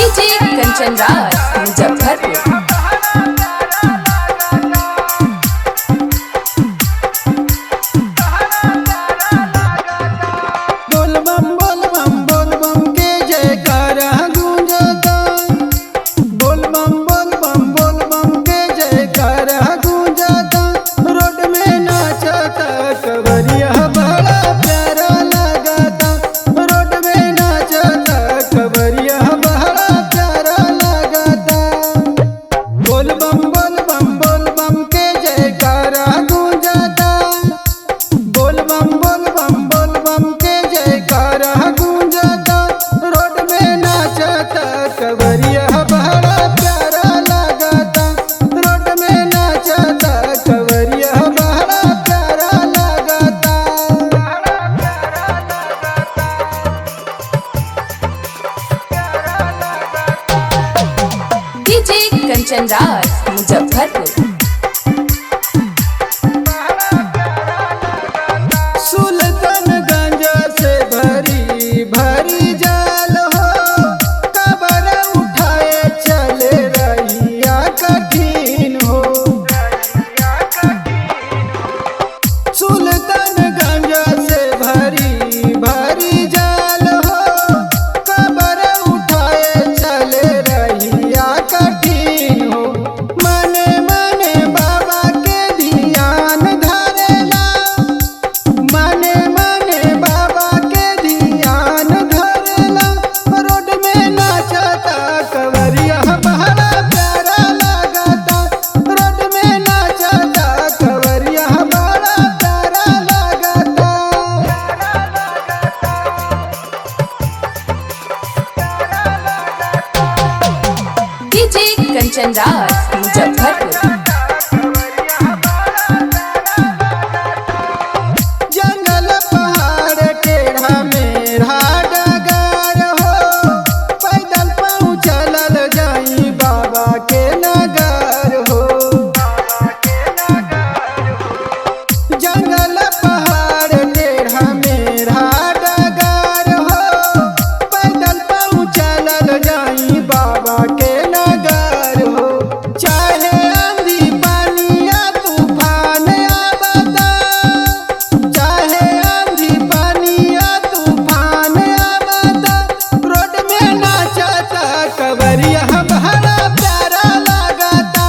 DJ Kanchan Raj Muzaffarpur. DJ Kanchan Raj Muzaffarpur. Sultanganj से भरी भरी जाल हो, खबर उठाए चले रहिया कठिन हो। सुल्तानगंज से भरी भरी जाल हो, खबर उठाए चले रहिया कठिन हो। मने मने बाबा के ध्यान धरेला, मने मने बाबा के ध्यान धरेला। रोड में नाचता कवरिया बड़ा प्यारा लगता, रोड में नाचता कवरिया बड़ा प्यारा लगता। डीजे कंचन राज मुजफ्फरपुर। जंगल पहाड़ टेढ़ा मेढ़ा डगर हो, पैदल पहुँचल जाई बाबा के नगर हो। जंगल पहाड़ टेढ़ा मेढ़ा डगर हो, पैदल पहुँचल जाई बाबा के नगर हो। चाहे आंधी पानी या तूफान आवता, चाहे आंधी पानी या तूफान आवता, रोड में नाचता कवरिया बड़ा प्यारा लगता,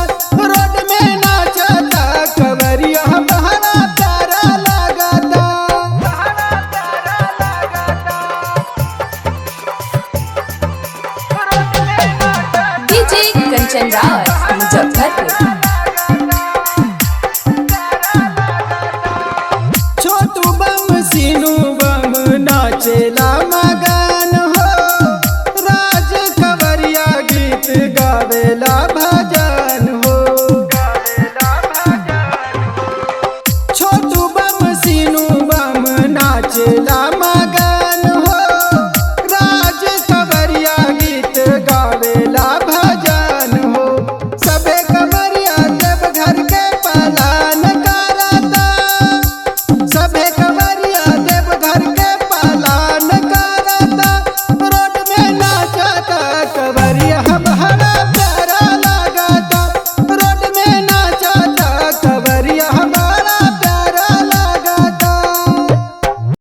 रोड में नाचता कवरिया बड़ा प्यारा लगता। डीजे कंचन राज मुजफ्फरपुर।